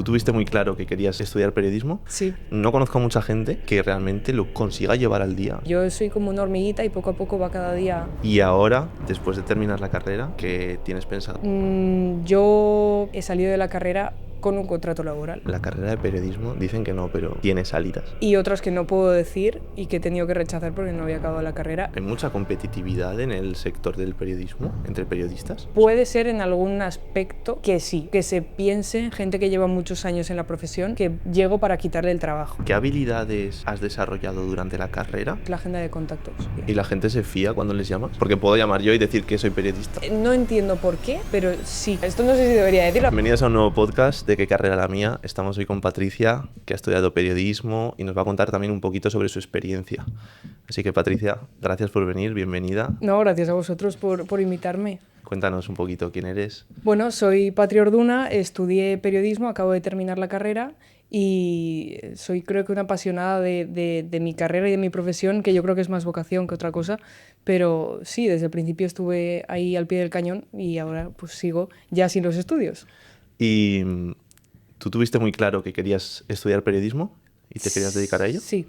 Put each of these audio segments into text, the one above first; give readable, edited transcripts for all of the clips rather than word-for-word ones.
tuviste muy claro que querías estudiar periodismo. Sí. No conozco a mucha gente que realmente lo consiga llevar al día. Yo soy como una hormiguita y poco a poco va cada día. Y ahora, después de terminar la carrera, ¿qué tienes pensado? Yo he salido de la carrera con un contrato laboral. La carrera de periodismo dicen que no, pero tiene salidas. Y otras que no puedo decir y que he tenido que rechazar porque no había acabado la carrera. ¿Hay mucha competitividad en el sector del periodismo entre periodistas? Puede ser en algún aspecto que sí, que se piense, gente que lleva muchos años en la profesión, que llego para quitarle el trabajo. ¿Qué habilidades has desarrollado durante la carrera? La agenda de contactos. ¿Y la gente se fía cuando les llamas? Porque puedo llamar yo y decir que soy periodista. No entiendo por qué, pero sí. Esto no sé si debería decirlo. Bienvenidos a un nuevo podcast de ¿Qué carrera la mía? Estamos hoy con Patricia, que ha estudiado periodismo y nos va a contar también un poquito sobre su experiencia. Así que Patricia, gracias por venir, bienvenida. No, gracias a vosotros por invitarme. Cuéntanos un poquito quién eres. Bueno, soy Patri Orduna, estudié periodismo, acabo de terminar la carrera y soy creo que una apasionada de mi carrera y de mi profesión, que yo creo que es más vocación que otra cosa, pero sí, desde el principio estuve ahí al pie del cañón y ahora pues sigo ya sin los estudios. ¿Y tú tuviste muy claro que querías estudiar periodismo y te querías dedicar a ello? Sí.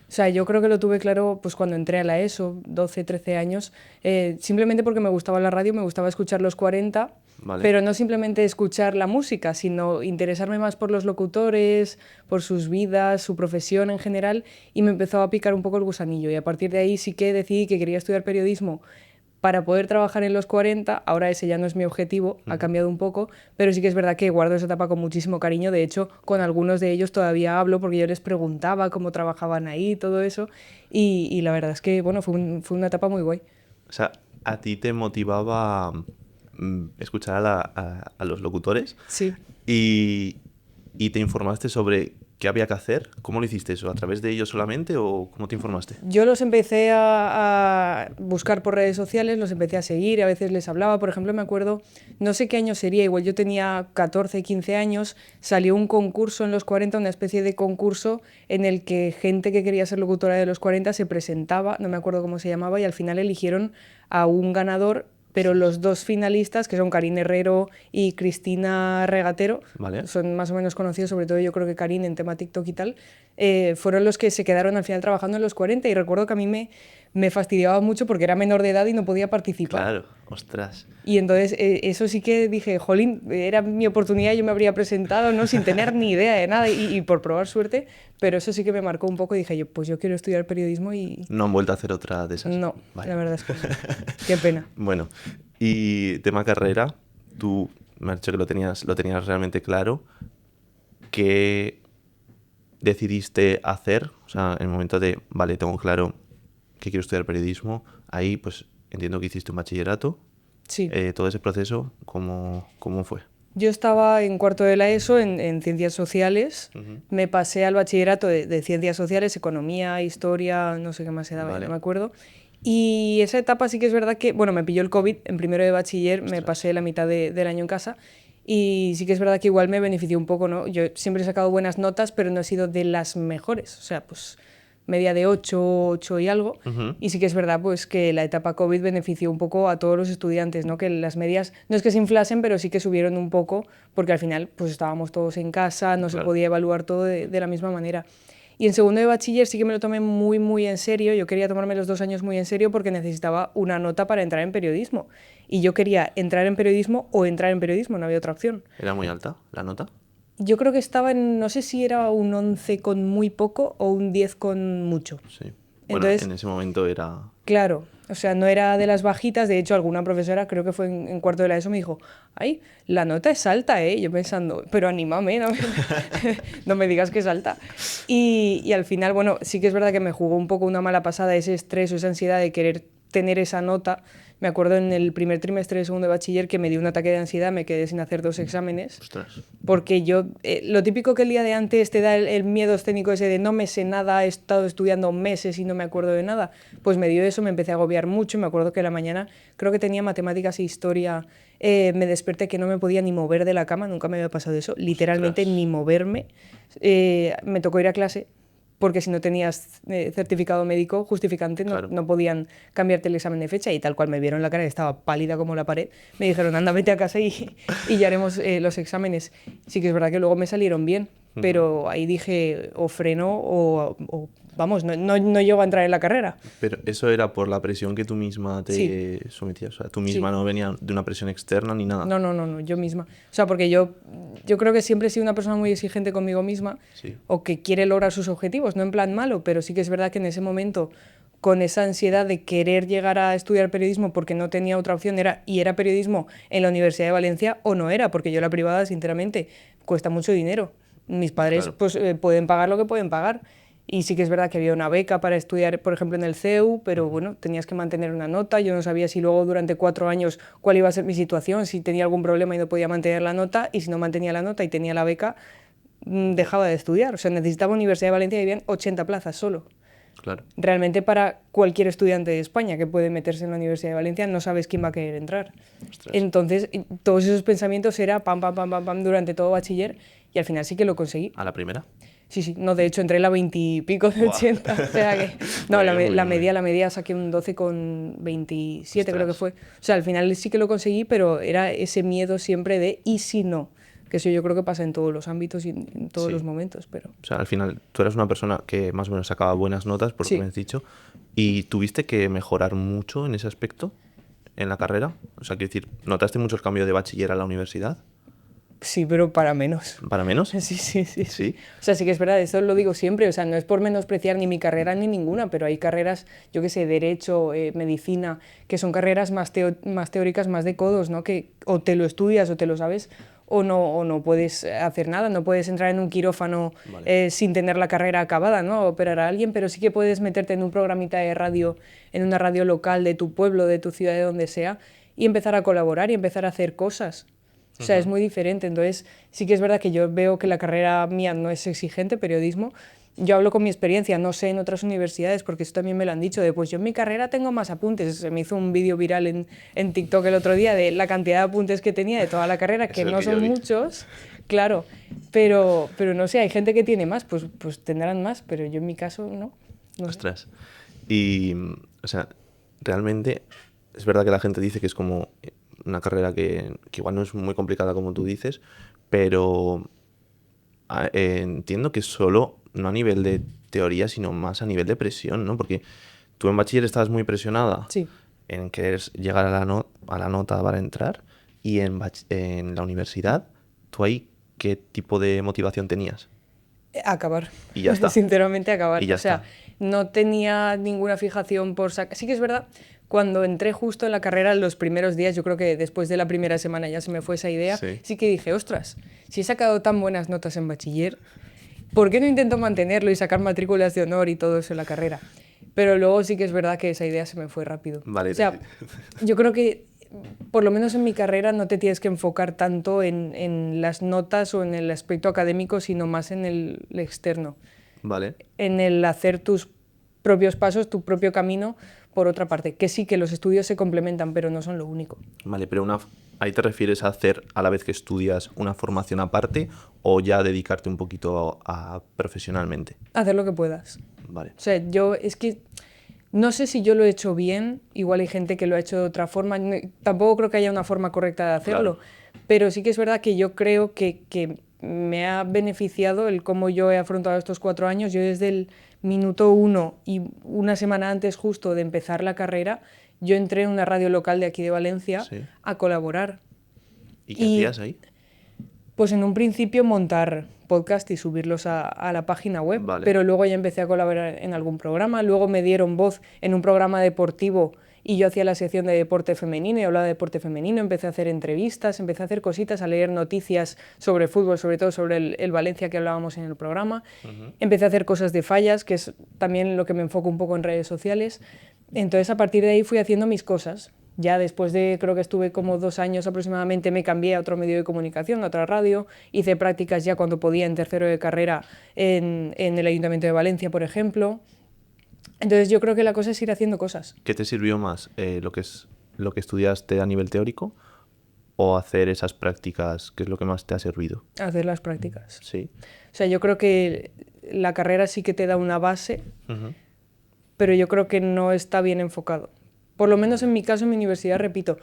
O sea, yo creo que lo tuve claro pues cuando entré a la ESO, 12, 13 años, simplemente porque me gustaba la radio, me gustaba escuchar los 40, Vale. pero no simplemente escuchar la música, sino interesarme más por los locutores, por sus vidas, su profesión en general, y me empezó a picar un poco el gusanillo. Y a partir de ahí sí que decidí que quería estudiar periodismo para poder trabajar en los 40, ahora ese ya no es mi objetivo, ha cambiado un poco, pero sí que es verdad que guardo esa etapa con muchísimo cariño. De hecho, con algunos de ellos todavía hablo porque yo les preguntaba cómo trabajaban ahí, todo eso, y la verdad es que bueno, fue una etapa muy guay. O sea, ¿a ti te motivaba escuchar a los locutores? Sí. Y te informaste sobre qué había que hacer. ¿Cómo lo hiciste eso? ¿A través de ellos solamente o cómo te informaste? Yo los empecé a buscar por redes sociales, los empecé a seguir, a veces les hablaba. Por ejemplo, me acuerdo, no sé qué año sería, igual yo tenía 14, 15 años, salió un concurso en los 40, una especie de concurso en el que gente que quería ser locutora de los 40 se presentaba, no me acuerdo cómo se llamaba, y al final eligieron a un ganador, pero los dos finalistas, que son Karin Herrero y Cristina Regatero, Vale. son más o menos conocidos, sobre todo yo creo que Karin en tema TikTok y tal, fueron los que se quedaron al final trabajando en los 40, y recuerdo que a mí me fastidiaba mucho porque era menor de edad y no podía participar. Claro, ostras. Y entonces eso sí que dije, jolín, era mi oportunidad, yo me habría presentado, ¿no? Sin tener ni idea de nada y por probar suerte, pero eso sí que me marcó un poco y dije, pues yo quiero estudiar periodismo y... No han vuelto a hacer otra de esas. No, Vale. la verdad es que no. Qué pena. Bueno, y tema carrera, tú me has dicho que lo tenías realmente claro. ¿Qué decidiste hacer? O sea, en el momento de, vale, tengo claro que quiero estudiar periodismo, ahí pues entiendo que hiciste un bachillerato. Sí. Todo ese proceso, ¿cómo fue? Yo estaba en cuarto de la ESO en Ciencias Sociales, me pasé al bachillerato de Ciencias Sociales, Economía, Historia, no sé qué más se daba, Vale. no me acuerdo. Y esa etapa sí que es verdad que, bueno, me pilló el COVID en primero de bachiller, me Ostras. pasé la mitad del año en casa, y sí que es verdad que igual me benefició un poco, ¿no? Yo siempre he sacado buenas notas, pero no he sido de las mejores, o sea, pues media de 8 y algo, y sí que es verdad pues que la etapa COVID benefició un poco a todos los estudiantes, ¿no? Que las medias no es que se inflasen, pero sí que subieron un poco, porque al final pues estábamos todos en casa, no se Claro. podía evaluar todo de la misma manera. Y en segundo de bachiller sí que me lo tomé muy, muy en serio. Yo quería tomarme los 2 años muy en serio porque necesitaba una nota para entrar en periodismo. Y yo quería entrar en periodismo o entrar en periodismo, no había otra opción. ¿Era muy alta la nota? Yo creo que estaba en, no sé si era un 11 con muy poco o un 10 con mucho. Sí. Bueno, Entonces, en ese momento era... claro, o sea, no era de las bajitas. De hecho, alguna profesora, creo que fue en cuarto de la ESO, me dijo, ay, la nota es alta, ¿eh? Yo pensando, pero anímame, no, no me digas que es alta. Y al final, bueno, sí que es verdad que me jugó un poco una mala pasada ese estrés o esa ansiedad de querer tener esa nota. Me acuerdo en el primer trimestre de segundo de bachiller que me dio un ataque de ansiedad, me quedé sin hacer 2 exámenes. Ostras. Porque yo, lo típico que el día de antes te da el miedo escénico ese de no me sé nada, he estado estudiando meses y no me acuerdo de nada, pues me dio eso, me empecé a agobiar mucho. Me acuerdo que la mañana, creo que tenía matemáticas e historia, me desperté que no me podía ni mover de la cama, nunca me había pasado eso, literalmente Ostras. ni moverme. Me tocó ir a clase, porque si no tenías certificado médico justificante Claro. no podían cambiarte el examen de fecha, y tal cual me vieron la cara, estaba pálida como la pared, me dijeron, anda, vete a casa y ya haremos los exámenes. Sí que es verdad que luego me salieron bien, pero ahí dije, o freno o vamos, no llego a entrar en la carrera. Pero eso era por la presión que tú misma te Sí. sometías. O sea, tú misma Sí. no venía de una presión externa ni nada. No, yo misma. O sea, porque yo creo que siempre he sido una persona muy exigente conmigo misma, Sí. o que quiere lograr sus objetivos, no en plan malo, pero sí que es verdad que en ese momento, con esa ansiedad de querer llegar a estudiar periodismo porque no tenía otra opción, era periodismo en la Universidad de Valencia o no era, porque yo la privada, sinceramente, cuesta mucho dinero. Mis padres Claro. pues pueden pagar lo que pueden pagar. Y sí que es verdad que había una beca para estudiar, por ejemplo, en el CEU, pero bueno, tenías que mantener una nota. Yo no sabía si luego durante 4 años cuál iba a ser mi situación, si tenía algún problema y no podía mantener la nota, y si no mantenía la nota y tenía la beca, dejaba de estudiar. O sea, necesitaba Universidad de Valencia y habían 80 plazas solo. Claro. Realmente para cualquier estudiante de España que puede meterse en la Universidad de Valencia, no sabes quién va a querer entrar. Ostras. Entonces, todos esos pensamientos era pam, pam, pam, pam, pam durante todo bachiller, y al final sí que lo conseguí. ¿A la primera? Sí, no, de hecho entré en la 20 y pico de Buah. 80. O sea que, no, Muy la, bien, muy la bien, muy media, bien. la media saqué un 12,27, creo que Ostras. fue. O sea, al final sí que lo conseguí, pero era ese miedo siempre de ¿y si no? Que eso yo creo que pasa en todos los ámbitos y en todos Sí. los momentos, pero... O sea, al final tú eras una persona que más o menos sacaba buenas notas, por lo Sí. que me has dicho, y tuviste que mejorar mucho en ese aspecto en la carrera. O sea, quiero decir, ¿notaste muchos cambios de bachiller a la universidad? Sí, pero para menos. ¿Para menos? Sí. ¿Sí? O sea, sí que es verdad, eso lo digo siempre, o sea, no es por menospreciar ni mi carrera ni ninguna, pero hay carreras, yo qué sé, derecho, medicina, que son carreras más teóricas, más de codos, ¿no? Que o te lo estudias o te lo sabes, o no puedes hacer nada, no puedes entrar en un quirófano Vale. sin tener la carrera acabada, ¿no? Operar a alguien, pero sí que puedes meterte en un programita de radio, en una radio local de tu pueblo, de tu ciudad, de donde sea, y empezar a colaborar y empezar a hacer cosas. O sea, es muy diferente. Entonces, sí que es verdad que yo veo que la carrera mía no es exigente, periodismo. Yo hablo con mi experiencia, no sé en otras universidades, porque eso también me lo han dicho, de pues yo en mi carrera tengo más apuntes. Se me hizo un vídeo viral en TikTok el otro día de la cantidad de apuntes que tenía de toda la carrera, que Eso no es que yo son vi. muchos, claro, pero no sé, hay gente que tiene más, pues tendrán más, pero yo en mi caso no. No sé. Ostras. Y, o sea, realmente es verdad que la gente dice que es como una carrera que igual no es muy complicada como tú dices, pero entiendo que solo, no a nivel de teoría, sino más a nivel de presión, ¿no? Porque tú en bachiller estabas muy presionada Sí. en querer llegar a la nota para entrar, y en la universidad, ¿tú ahí qué tipo de motivación tenías? Acabar. Y ya está. Sinceramente, acabar. Y ya O sea, está. no tenía ninguna fijación por sacar. Sí que es verdad, cuando entré justo en la carrera, los primeros días, yo creo que después de la primera semana ya se me fue esa idea, Sí. sí que dije, ostras, si he sacado tan buenas notas en bachiller, ¿por qué no intento mantenerlo y sacar matrículas de honor y todo eso en la carrera? Pero luego sí que es verdad que esa idea se me fue rápido. Vale. O sea, yo creo que por lo menos en mi carrera no te tienes que enfocar tanto en las notas o en el aspecto académico, sino más en el externo, Vale. en el hacer tus propios pasos, tu propio camino por otra parte. Que sí, que los estudios se complementan, pero no son lo único. Vale, pero ahí te refieres a hacer a la vez que estudias una formación aparte, o ya dedicarte un poquito a profesionalmente. Hacer lo que puedas. Vale. O sea, yo es que no sé si yo lo he hecho bien, igual hay gente que lo ha hecho de otra forma, tampoco creo que haya una forma correcta de hacerlo, pero sí que es verdad que yo creo que me ha beneficiado el cómo yo he afrontado estos 4 años. Yo desde el minuto 1 y una semana antes justo de empezar la carrera, yo entré en una radio local de aquí de Valencia Sí. a colaborar. ¿Y qué hacías ahí? Pues en un principio montar podcast y subirlos a la página web, Vale. pero luego ya empecé a colaborar en algún programa, luego me dieron voz en un programa deportivo y yo hacía la sección de deporte femenino y hablaba de deporte femenino, empecé a hacer entrevistas, empecé a hacer cositas, a leer noticias sobre fútbol, sobre todo sobre el Valencia que hablábamos en el programa, empecé a hacer cosas de fallas, que es también lo que me enfoco un poco en redes sociales. Entonces a partir de ahí fui haciendo mis cosas. Ya después de, creo que estuve como 2 años aproximadamente, me cambié a otro medio de comunicación, a otra radio, hice prácticas ya cuando podía en tercero de carrera en el Ayuntamiento de Valencia, por ejemplo. Entonces yo creo que la cosa es ir haciendo cosas. ¿Qué te sirvió más? Lo que estudiaste a nivel teórico, o hacer esas prácticas? ¿Qué es lo que más te ha servido? Hacer las prácticas. Sí. O sea, yo creo que la carrera sí que te da una base, Ujú. pero yo creo que no está bien enfocado. Por lo menos en mi caso, en mi universidad, repito,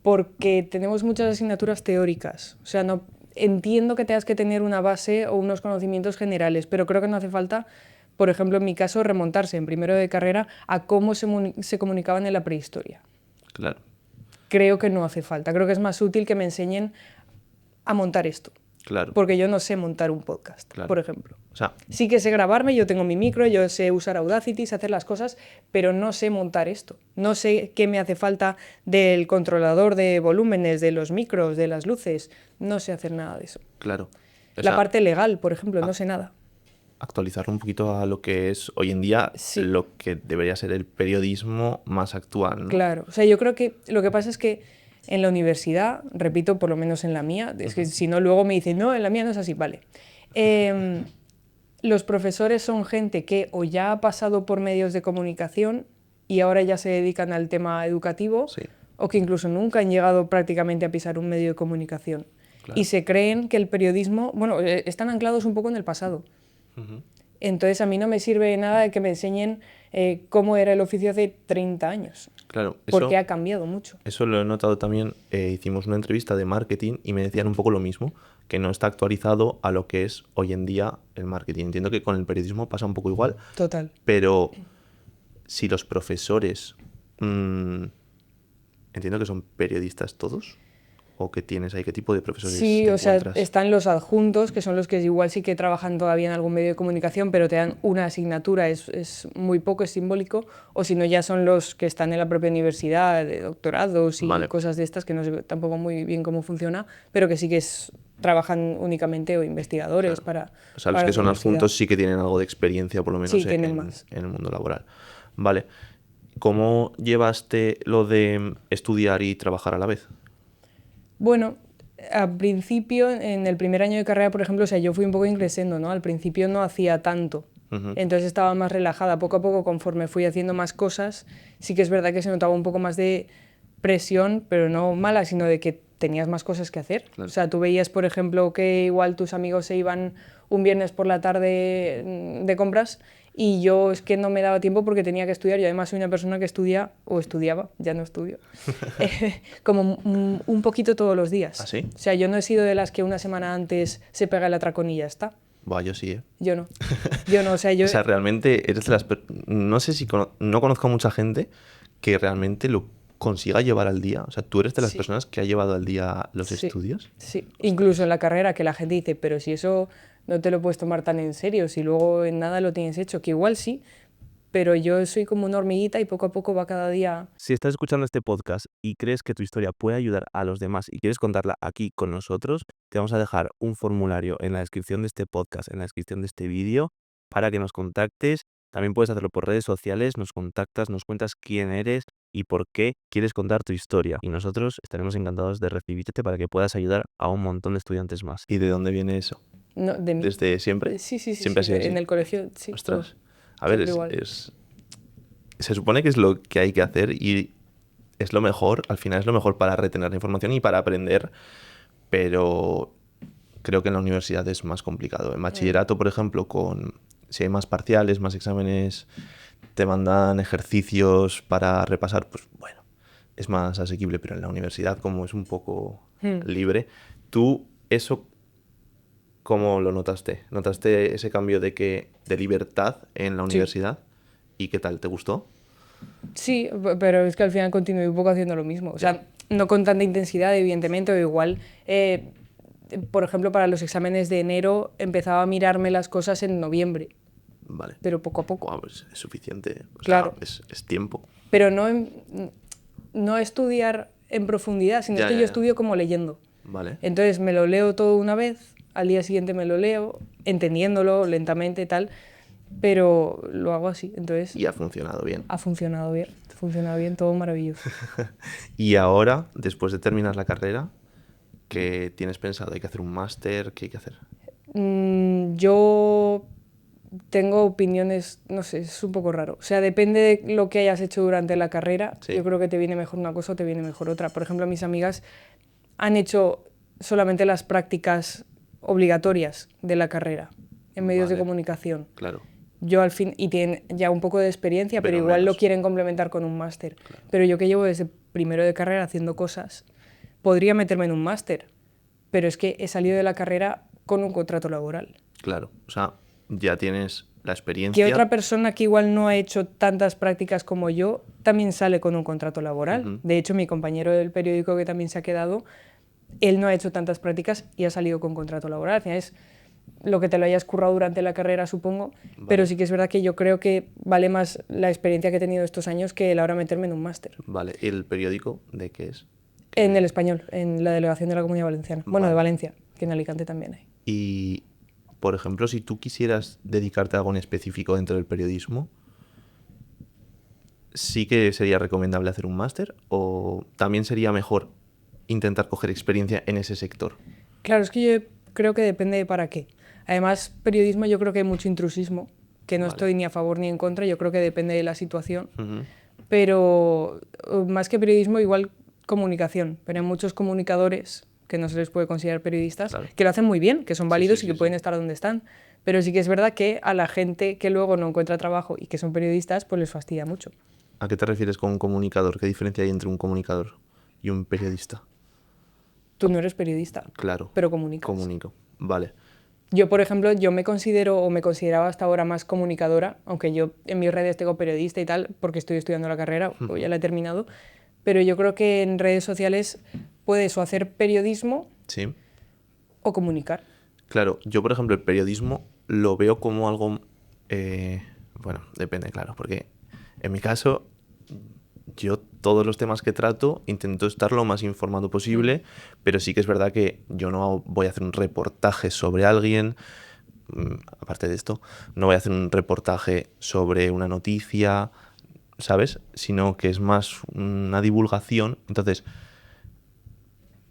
porque tenemos muchas asignaturas teóricas. O sea, no entiendo que tengas que tener una base o unos conocimientos generales, pero creo que no hace falta, por ejemplo, en mi caso, remontarse en primero de carrera a cómo se comunicaban en la prehistoria. Claro, Creo que no hace falta. Creo que es más útil que me enseñen a montar esto, claro, porque yo no sé montar un podcast, claro. por ejemplo. O sea, Sí que sé grabarme, yo tengo mi micro, yo sé usar Audacity, sé hacer las cosas, pero no sé montar esto. No sé qué me hace falta del controlador de volúmenes, de los micros, de las luces. No sé hacer nada de eso. claro. O La sea, parte legal, por ejemplo, no sé nada. actualizar un poquito a lo que es hoy en día Sí, lo que debería ser el periodismo más actual, ¿no? claro. O sea, yo creo que lo que pasa es que en la universidad, repito, por lo menos en la mía, es que si no luego me dicen, no, en la mía no es así, vale. Em, los profesores son gente que o ya ha pasado por medios de comunicación y ahora ya se dedican al tema educativo, Sí, o que incluso nunca han llegado prácticamente a pisar un medio de comunicación. claro. Y se creen que el periodismo, bueno, están anclados un poco en el pasado. Ujú. Entonces a mí no me sirve de nada de que me enseñen cómo era el oficio hace 30 años, Claro, porque eso, ha cambiado mucho. eso lo he notado también. Hicimos una entrevista de marketing y me decían un poco lo mismo, que no está actualizado a lo que es hoy en día el marketing. Entiendo que con el periodismo pasa un poco igual, Total. pero si los profesores, mm, entiendo que son periodistas todos, o qué tienes ahí, qué tipo de profesores Sí, te o sea, encuentras. están los adjuntos, que son los que igual sí que trabajan todavía en algún medio de comunicación, pero te dan una asignatura, es muy poco, es simbólico, o si no ya son los que están en la propia universidad, de doctorados y Vale. cosas de estas, que no sé tampoco muy bien cómo funciona, pero que sí que trabajan únicamente o investigadores Claro. O sea, los para que la son universidad. adjuntos sí que tienen algo de experiencia, por lo menos Sí, tienen más. en el mundo laboral. Vale. ¿Cómo llevaste lo de estudiar y trabajar a la vez? Bueno, al principio, en el primer año de carrera, por ejemplo, o sea, yo fui un poco increciendo, ¿no? Al principio no hacía tanto, Ujú. entonces estaba más relajada. Poco a poco, conforme fui haciendo más cosas, sí que es verdad que se notaba un poco más de presión, pero no mala, sino de que tenías más cosas que hacer. Claro. O sea, tú veías, por ejemplo, que igual tus amigos se iban un viernes por la tarde de compras y yo es que no me daba tiempo porque tenía que estudiar. Yo además soy una persona que estudia, o estudiaba, ya no estudio, como un poquito todos los días. ¿Ah, sí? O sea, yo no he sido de las que una semana antes se pega el atracón y ya está. Buah, yo sí, ¿eh? Yo no. Yo no, o sea, yo... O sea, realmente eres de las... No sé si... No conozco a mucha gente que realmente lo consiga llevar al día. O sea, tú eres de las Sí. personas que ha llevado al día los Sí, estudios. sí. Incluso en la carrera, que la gente dice, pero si eso no te lo puedes tomar tan en serio, si luego en nada lo tienes hecho, que igual sí, pero yo soy como una hormiguita y poco a poco va cada día... Si estás escuchando este podcast y crees que tu historia puede ayudar a los demás y quieres contarla aquí con nosotros, te vamos a dejar un formulario en la descripción de este podcast, en la descripción de este vídeo, para que nos contactes. También puedes hacerlo por redes sociales, nos contactas, nos cuentas quién eres y por qué quieres contar tu historia. Y nosotros estaremos encantados de recibirte para que puedas ayudar a un montón de estudiantes más. ¿Y de dónde viene eso? No, de mí. ¿Desde siempre? Sí, sí, sí, Siempre ha sí. sido así. En el colegio, sí, todo. Ostras. A ver, Siempre igual. se supone que es lo que hay que hacer y es lo mejor, al final es lo mejor para retener la información y para aprender, pero creo que en la universidad es más complicado. En bachillerato, por ejemplo, si hay más parciales, más exámenes, te mandan ejercicios para repasar, pues bueno, es más asequible, pero en la universidad, como es un poco libre, ¿tú eso cómo lo notaste? ¿Notaste ese cambio de libertad en la Sí. universidad? ¿Y qué tal? ¿Te gustó? Sí, pero es que al final continué un poco haciendo lo mismo. O sea, no con tanta intensidad, evidentemente, o igual, por ejemplo, para los exámenes de enero empezaba a mirarme las cosas en noviembre, Vale. pero poco a poco. Buah, pues es suficiente. O sea, Claro. es tiempo. Pero no estudiar en profundidad, sino es que yo Ya. estudio como leyendo. Vale. Entonces me lo leo todo una vez, al día siguiente me lo leo, entendiéndolo lentamente y tal, pero lo hago así. Entonces Y ha funcionado bien. ha funcionado bien, todo maravilloso. Y ahora, después de terminar la carrera, ¿qué tienes pensado? ¿Hay que hacer un máster? ¿Qué hay que hacer? Yo tengo opiniones, no sé, es un poco raro. O sea, depende de lo que hayas hecho durante la carrera. Sí. Yo creo que te viene mejor una cosa o te viene mejor otra. Por ejemplo, mis amigas han hecho solamente las prácticas obligatorias de la carrera en medios de Vale. comunicación. Claro, Yo al fin, y tienen ya un poco de experiencia, pero Pero igual lo menos. quieren complementar con un máster. Pero yo que llevo desde primero de carrera haciendo cosas, podría meterme en un máster, pero es que he salido de la carrera con un contrato laboral. claro. O sea, ya tienes la Que experiencia. otra persona que igual no ha hecho tantas prácticas como yo también sale con un contrato laboral. Ujú. De hecho, mi compañero del periódico que también se ha quedado, él no ha hecho tantas prácticas y ha salido con contrato laboral. Al final es lo que te lo hayas currado durante la carrera, supongo, pero Vale. sí que es verdad que yo creo que vale más la experiencia que he tenido estos años que el ahora meterme en un máster. Vale, ¿el periódico de qué es? En ¿Qué- el español, en la delegación de la Comunidad Valenciana. Bueno, de Vale. Valencia, que en Alicante también hay. Y, por ejemplo, si tú quisieras dedicarte a algo en específico dentro del periodismo, ¿sí que sería recomendable hacer un máster o también sería mejor intentar coger experiencia en ese sector? Claro, es que yo creo que depende de para qué. Además, periodismo yo creo que hay mucho intrusismo, que no Vale. estoy ni a favor ni en contra, yo creo que depende de la situación. Ujú. Pero más que periodismo, igual comunicación. Pero hay muchos comunicadores que no se les puede considerar periodistas, Claro. que lo hacen muy bien, que son Sí, válidos sí, y que sí, pueden sí. estar donde están. Pero sí que es verdad que a la gente que luego no encuentra trabajo y que son periodistas, pues les fastidia mucho. ¿A qué te refieres con un comunicador? ¿Qué diferencia hay entre un comunicador y un periodista? Tú no eres periodista, Claro, pero comunicas. comunico. Vale, Yo, por ejemplo, yo me considero o me consideraba hasta ahora más comunicadora, aunque yo en mis redes tengo periodista y tal, porque estoy estudiando la carrera o ya la he terminado, pero yo creo que en redes sociales puedes o hacer periodismo sí. o comunicar. Claro, yo por ejemplo el periodismo lo veo como algo, bueno, depende, claro, porque en mi caso yo todos los temas que trato intento estar lo más informado posible, pero sí que es verdad que yo no voy a hacer un reportaje sobre alguien, aparte de esto, no voy a hacer un reportaje sobre una noticia, ¿sabes? Sino que es más una divulgación. Entonces,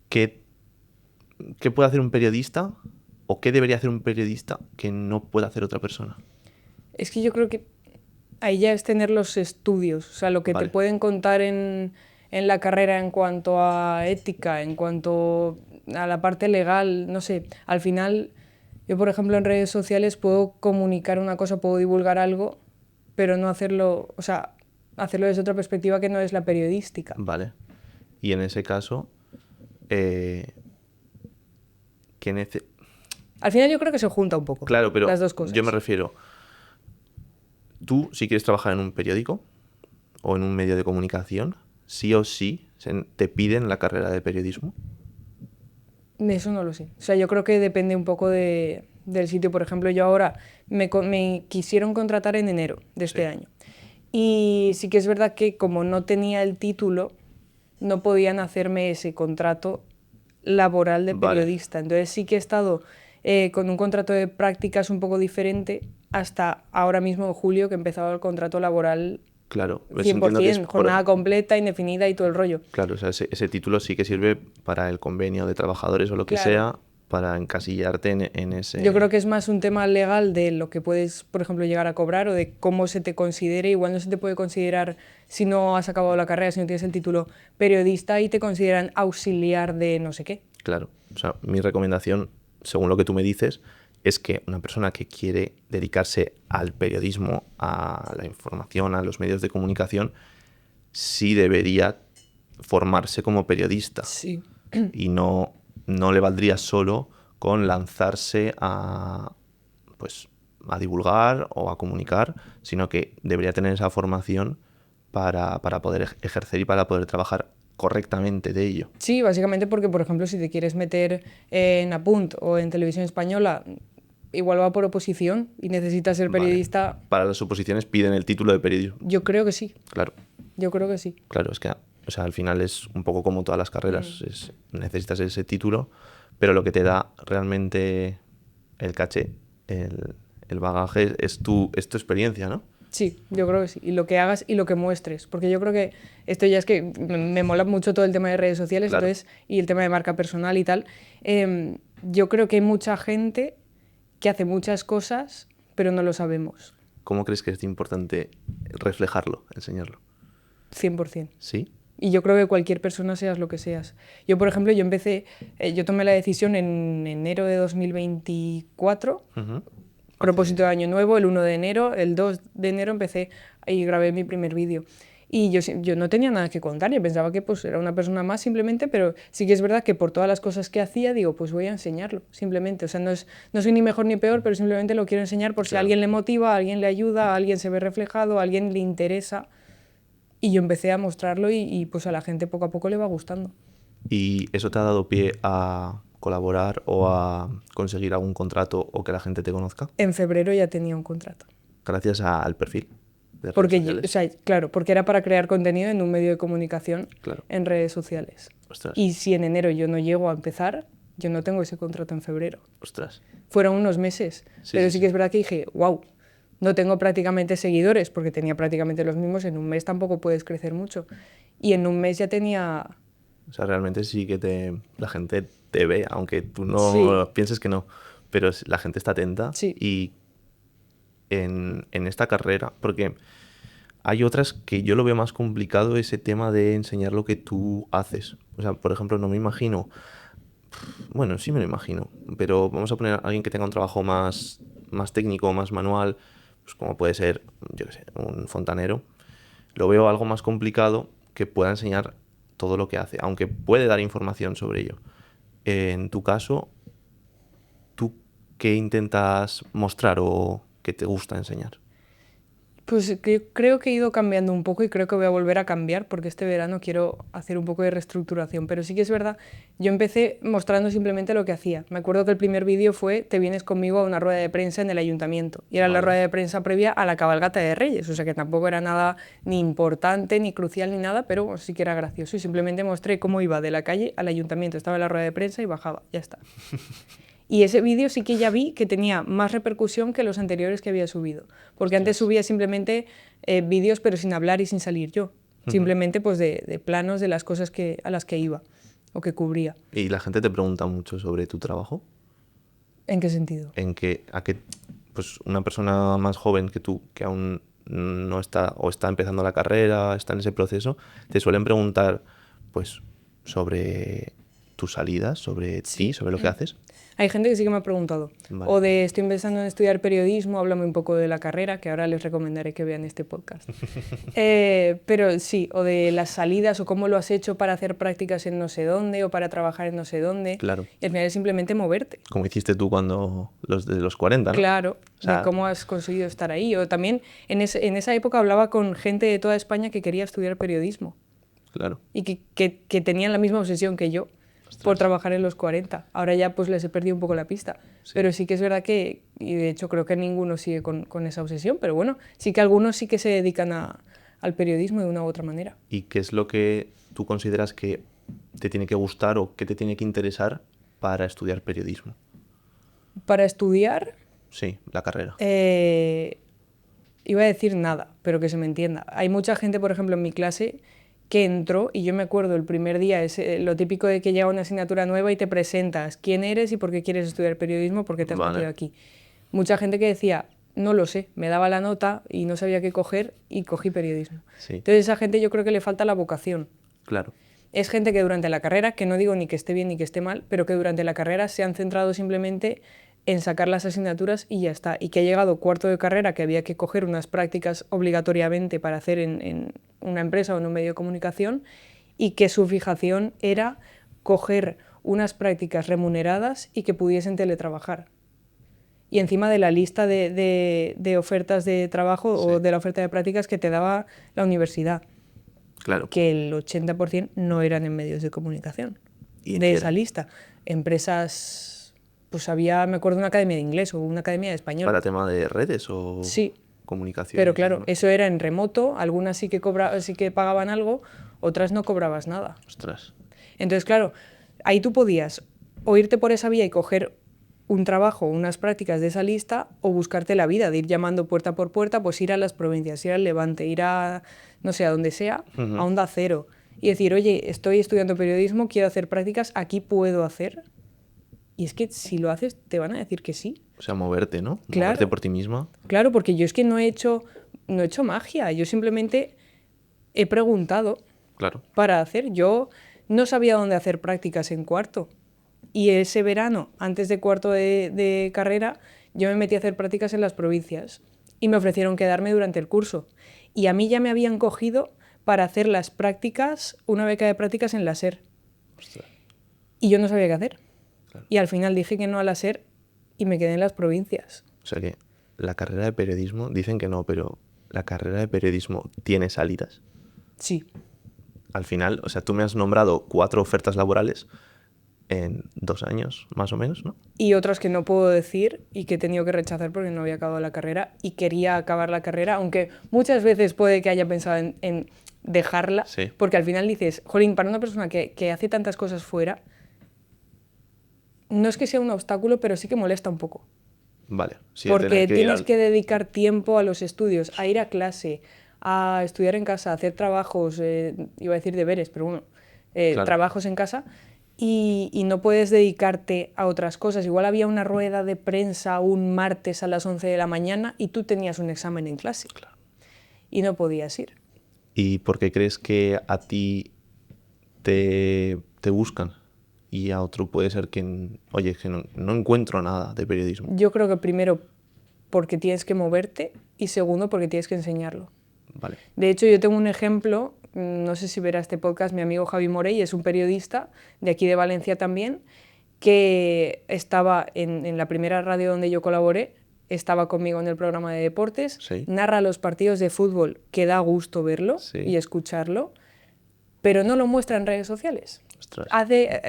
¿qué, qué puede hacer un periodista o qué debería hacer un periodista que no pueda hacer otra persona? Es que yo creo que ahí ya es tener los estudios, o sea, lo que te Vale. pueden contar en la carrera en cuanto a ética, en cuanto a la parte legal, no sé, al final yo, por ejemplo, en redes sociales puedo comunicar una cosa, puedo divulgar algo, pero no hacerlo, o sea, hacerlo desde otra perspectiva que no es la periodística. Vale. Y en ese caso, eh, ¿qué Al final yo creo que se junta un poco Claro, pero las dos cosas. yo me refiero, tú si quieres trabajar en un periódico o en un medio de comunicación, sí o sí te piden la carrera de periodismo. Eso no lo sé. O sea, yo creo que depende un poco del sitio. Por ejemplo, yo ahora me quisieron contratar en enero de este Sí. año. Y sí que es verdad que como no tenía el título, no podían hacerme ese contrato laboral de Vale. periodista. Entonces sí que he estado con un contrato de prácticas un poco diferente hasta ahora mismo en julio que he empezado el contrato laboral Claro, pues entiendo que es 100%, jornada completa, indefinida y todo el rollo. Claro, o sea, ese título sí que sirve para el convenio de trabajadores o lo que Claro. sea, para encasillarte en ese... Yo creo que es más un tema legal de lo que puedes, por ejemplo, llegar a cobrar o de cómo se te considere. Igual no se te puede considerar, si no has acabado la carrera, si no tienes el título periodista, y te consideran auxiliar de no sé qué. Claro, o sea, mi recomendación, según lo que tú me dices, es que una persona que quiere dedicarse al periodismo, a la información, a los medios de comunicación, sí debería formarse como periodista. Sí. Y no le valdría solo con lanzarse pues, a divulgar o a comunicar, sino que debería tener esa formación para poder ejercer y para poder trabajar correctamente de ello. Sí, básicamente porque, por ejemplo, si te quieres meter en Apunt o en Televisión Española, igual va por oposición y necesitas ser Vale. periodista. Para las oposiciones piden el título de periodismo. Yo creo que sí. Claro, Yo creo que sí. claro, es que o sea, al final es un poco como todas las carreras, necesitas ese título, pero lo que te da realmente el caché, el bagaje, es tu experiencia, ¿no? Sí, yo creo que sí. Y lo que hagas y lo que muestres. Porque yo creo que esto ya es que me mola mucho todo el tema de redes sociales, Claro. entonces, y el tema de marca personal y tal. Yo creo que hay mucha gente que hace muchas cosas, pero no lo sabemos. ¿Cómo crees que es importante reflejarlo, enseñarlo? 100%. ¿Sí? Y yo creo que cualquier persona, seas lo que seas. Yo, por ejemplo, yo tomé la decisión en enero de 2024, Ujú. Propósito de año nuevo, el 1 de enero, el 2 de enero empecé y grabé mi primer vídeo. Y yo no tenía nada que contar, yo pensaba que pues era una persona más simplemente, pero sí que es verdad que por todas las cosas que hacía, digo, pues voy a enseñarlo, simplemente. O sea, no soy ni mejor ni peor, pero simplemente lo quiero enseñar por si a alguien le motiva, a alguien le ayuda, a alguien se ve reflejado, a alguien le interesa. Y yo empecé a mostrarlo y pues a la gente poco a poco le va gustando. ¿Y eso te ha dado pie a colaborar o a conseguir algún contrato o que la gente te conozca? En febrero ya tenía un contrato. Gracias al perfil de redes Porque, sociales. o sea, claro, porque era para crear contenido en un medio de comunicación Claro. en redes sociales. Ostras. Y si en enero yo no llego a empezar, yo no tengo ese contrato en febrero. Ostras. Fueron unos meses, pero sí que es verdad que dije, wow, no tengo prácticamente seguidores, porque tenía prácticamente los mismos, en un mes tampoco puedes crecer mucho. Y en un mes ya tenía... O sea, realmente sí que la gente te ve, aunque tú no Sí. pienses que no, pero la gente está atenta. Sí. Y en esta carrera, porque hay otras que yo lo veo más complicado, ese tema de enseñar lo que tú haces. O sea, por ejemplo, no me imagino, bueno, sí me lo imagino, pero vamos a poner a alguien que tenga un trabajo más técnico, más manual, pues como puede ser, yo qué sé, un fontanero. Lo veo algo más complicado que pueda enseñar todo lo que hace, aunque puede dar información sobre ello. En tu caso, ¿tú qué intentas mostrar o qué te gusta enseñar? Pues creo que he ido cambiando un poco y creo que voy a volver a cambiar porque este verano quiero hacer un poco de reestructuración. Pero sí que es verdad, yo empecé mostrando simplemente lo que hacía. Me acuerdo que el primer vídeo fue "Te vienes conmigo a una rueda de prensa en el ayuntamiento". Y era la rueda de prensa previa a la cabalgata de Reyes. O sea que tampoco era nada ni importante, ni crucial, ni nada, pero sí que era gracioso. Y simplemente mostré cómo iba de la calle al ayuntamiento. Estaba en la rueda de prensa y bajaba. Ya está. Y ese vídeo sí que ya vi que tenía más repercusión que los anteriores que había subido. Porque antes subía simplemente vídeos pero sin hablar y sin salir yo. Simplemente pues de planos de las cosas a las que iba o que cubría. ¿Y la gente te pregunta mucho sobre tu trabajo? ¿En qué sentido? Pues una persona más joven que tú, que aún no está o está empezando la carrera, está en ese proceso, te suelen preguntar pues sobre tus salidas, sobre ti, sobre lo que haces. Hay gente que sí que me ha preguntado. Vale. O de estoy empezando en estudiar periodismo, háblame un poco de la carrera, que ahora les recomendaré que vean este podcast. Pero sí, o de las salidas, o cómo lo has hecho para hacer prácticas en no sé dónde, o para trabajar en no sé dónde. Claro. Y al final es simplemente moverte. Como hiciste tú cuando de los 40, ¿no? Claro, O sea, de cómo has conseguido estar ahí. O también en esa época hablaba con gente de toda España que quería estudiar periodismo. Claro. Y que tenían la misma obsesión que yo. Por trabajar en los 40. Ahora ya pues les he perdido un poco la pista. Sí. Pero sí que es verdad que, y de hecho creo que ninguno sigue con esa obsesión, pero bueno, sí que algunos sí que se dedican al periodismo de una u otra manera. ¿Y qué es lo que tú consideras que te tiene que gustar o que te tiene que interesar para estudiar periodismo? Para estudiar... Sí, la carrera. Iba a decir nada, pero que se me entienda. Hay mucha gente, por ejemplo, en mi clase que entró, y yo me acuerdo el primer día, es lo típico de que llega una asignatura nueva y te presentas quién eres y por qué quieres estudiar periodismo, por qué te has metido aquí. Mucha gente que decía, no lo sé, me daba la nota y no sabía qué coger y cogí periodismo. Sí. Entonces a esa gente yo creo que le falta la vocación. Claro. Es gente que durante la carrera, que no digo ni que esté bien ni que esté mal, pero que durante la carrera se han centrado simplemente en sacar las asignaturas y ya está. Y que ha llegado cuarto de carrera, que había que coger unas prácticas obligatoriamente para hacer en una empresa o en un medio de comunicación, y que su fijación era coger unas prácticas remuneradas y que pudiesen teletrabajar. Y encima de la lista de ofertas de trabajo o de la oferta de prácticas que te daba la universidad. Claro. Que el 80% no eran en medios de comunicación. ¿Y de esa lista. Empresas... Pues había, me acuerdo, una academia de inglés o una academia de español. ¿Para tema de redes o sí, comunicación? Pero claro, eso era en remoto, algunas sí que pagaban algo, otras no cobrabas nada. Ostras. Entonces, claro, ahí tú podías o irte por esa vía y coger un trabajo, unas prácticas de esa lista, o buscarte la vida, de ir llamando puerta por puerta, pues ir a las provincias, ir al Levante, ir a, no sé, a donde sea, a Onda Cero, y decir, oye, estoy estudiando periodismo, quiero hacer prácticas, aquí puedo hacer. Y es que si lo haces, te van a decir que sí. O sea, moverte, ¿no? Claro. Moverte por ti misma. Claro, porque yo es que no he hecho magia. Yo simplemente he preguntado para hacer. Yo no sabía dónde hacer prácticas en cuarto. Y ese verano, antes de cuarto de carrera, yo me metí a hacer prácticas en las provincias y me ofrecieron quedarme durante el curso. Y a mí ya me habían cogido para hacer las prácticas, una beca de prácticas en la SER. Ostras. Y yo no sabía qué hacer. Claro. Y al final dije que no a la SER y me quedé en las provincias. O sea que la carrera de periodismo, dicen que no, pero la carrera de periodismo tiene salidas. Sí. Al final, o sea, tú me has nombrado 4 ofertas laborales en 2 años, más o menos, ¿no? Y otras que no puedo decir y que he tenido que rechazar porque no había acabado la carrera y quería acabar la carrera, aunque muchas veces puede que haya pensado en dejarla, Sí. porque al final dices, jolín, para una persona que hace tantas cosas fuera, no es que sea un obstáculo, pero sí que molesta un poco. Vale. Sí, Porque tener que ir tienes al- que dedicar tiempo a los estudios, a ir a clase, a estudiar en casa, a hacer trabajos, iba a decir deberes, pero bueno, Claro. trabajos en casa, y no puedes dedicarte a otras cosas. Igual había una rueda de prensa un martes a las 11 de la mañana y tú tenías un examen en clase. Claro. Y no podías ir. ¿Y por qué crees que a ti te buscan? Y a otro puede ser que, oye, que no encuentro nada de periodismo. Yo creo que primero porque tienes que moverte y segundo porque tienes que enseñarlo. Vale. De hecho, yo tengo un ejemplo, no sé si verá este podcast, mi amigo Javi Morey es un periodista de aquí de Valencia también, que estaba en la primera radio donde yo colaboré, estaba conmigo en el programa de deportes, Sí. narra los partidos de fútbol, que da gusto verlo Sí. y escucharlo, pero no lo muestra en redes sociales. Ostras.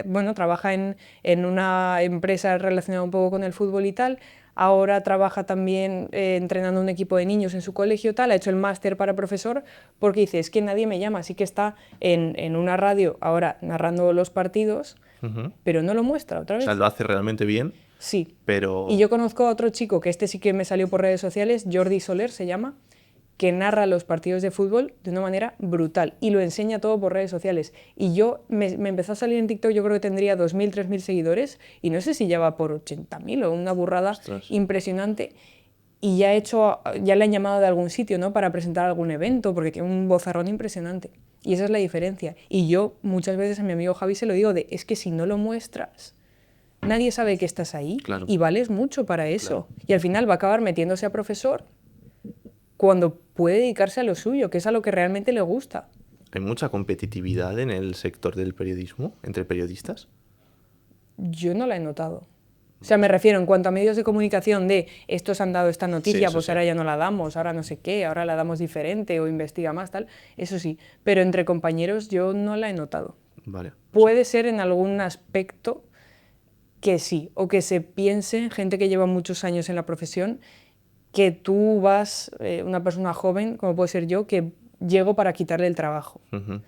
Bueno, trabaja en una empresa relacionada un poco con el fútbol y tal. Ahora trabaja también entrenando un equipo de niños en su colegio, tal. Ha hecho el máster para profesor porque dice, es que nadie me llama. Así que está en una radio ahora narrando los partidos, Ujú. pero no lo muestra otra O vez. sea, lo hace realmente bien, Sí. pero... Y yo conozco a otro chico, que este sí que me salió por redes sociales, Jordi Soler se llama, que narra los partidos de fútbol de una manera brutal y lo enseña todo por redes sociales. Y yo me empezó a salir en TikTok, yo creo que tendría 2.000, 3.000 seguidores y no sé si ya va por 80.000 o una burrada Ostras. impresionante. Y ya le han llamado de algún sitio, ¿no? Para presentar algún evento, porque tiene un vozarrón impresionante. Y esa es la diferencia. Y yo muchas veces a mi amigo Javi se lo digo es que si no lo muestras, nadie sabe que estás ahí. Claro. Y vales mucho para eso. Claro. Y al final va a acabar metiéndose a profesor cuando puede dedicarse a lo suyo, que es a lo que realmente le gusta. ¿Hay mucha competitividad en el sector del periodismo entre periodistas? Yo no la he notado. O sea, me refiero en cuanto a medios de comunicación de estos han dado esta noticia, eso pues sí. ahora ya no la damos, ahora no sé qué, ahora la damos diferente o investiga más, tal. Eso sí, pero entre compañeros yo no la he notado. Vale. Puede ser en algún aspecto que sí, o que se piense, gente que lleva muchos años en la profesión, que tú vas, una persona joven, como puede ser yo, que llego para quitarle el trabajo. Ujú.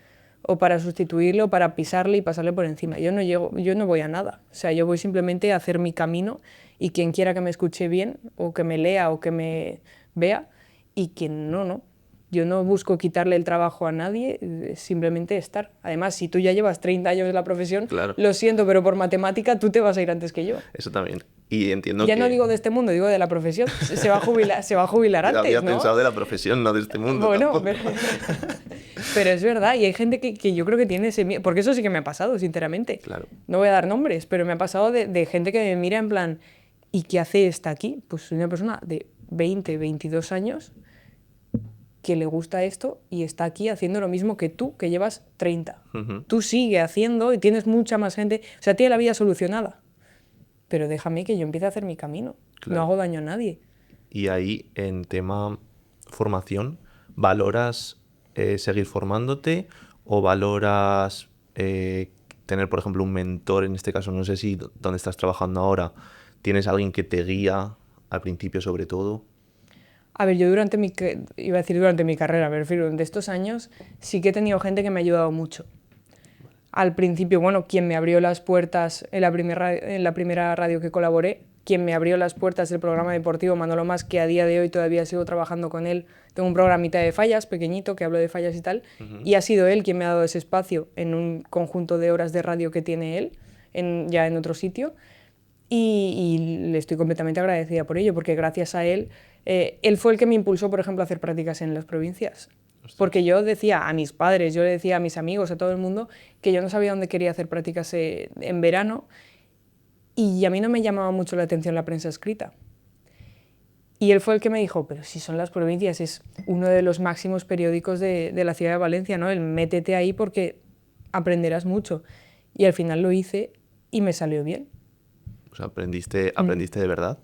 O para sustituirlo, o para pisarle y pasarle por encima. Yo no voy a nada. O sea, yo voy simplemente a hacer mi camino y quien quiera que me escuche bien, o que me lea, o que me vea, y quien no. Yo no busco quitarle el trabajo a nadie, simplemente estar. Además, si tú ya llevas 30 años en la profesión, Claro. lo siento, pero por matemática tú te vas a ir antes que yo. Eso también. Y entiendo Ya que... no digo de este mundo, digo de la profesión. Se va a jubilar Yo antes, había ¿no? pensado de la profesión, no de este mundo Bueno, tampoco. pero es verdad, y hay gente que yo creo que tiene ese miedo, porque eso sí que me ha pasado, sinceramente. Claro. No voy a dar nombres, pero me ha pasado de gente que me mira en plan, ¿y qué hace esta aquí? Pues soy una persona de 20, 22 años que le gusta esto y está aquí haciendo lo mismo que tú, que llevas 30. Ujú. Tú sigue haciendo y tienes mucha más gente, o sea, tiene la vida solucionada. Pero déjame que yo empiece a hacer mi camino. Claro. No hago daño a nadie. Y ahí, en tema formación, ¿valoras seguir formándote o valoras tener, por ejemplo, un mentor? En este caso, no sé si donde estás trabajando ahora, ¿tienes alguien que te guía al principio sobre todo? A ver, yo durante mi carrera, me refiero, de estos años, sí que he tenido gente que me ha ayudado mucho. Al principio, bueno, quien me abrió las puertas en la primera radio que colaboré, quien me abrió las puertas del programa deportivo Manolo Mas, que a día de hoy todavía sigo trabajando con él. Tengo un programita de fallas, pequeñito, que hablo de fallas y tal, y ha sido él quien me ha dado ese espacio en un conjunto de horas de radio que tiene él, ya en otro sitio, y le estoy completamente agradecida por ello, porque gracias a él, él fue el que me impulsó, por ejemplo, a hacer prácticas en las provincias. Porque yo decía a mis padres, yo le decía a mis amigos, a todo el mundo, que yo no sabía dónde quería hacer prácticas en verano y a mí no me llamaba mucho la atención la prensa escrita. Y él fue el que me dijo, pero si son las provincias, es uno de los máximos periódicos de la ciudad de Valencia, ¿no? El métete ahí porque aprenderás mucho. Y al final lo hice y me salió bien. O sea, aprendiste de verdad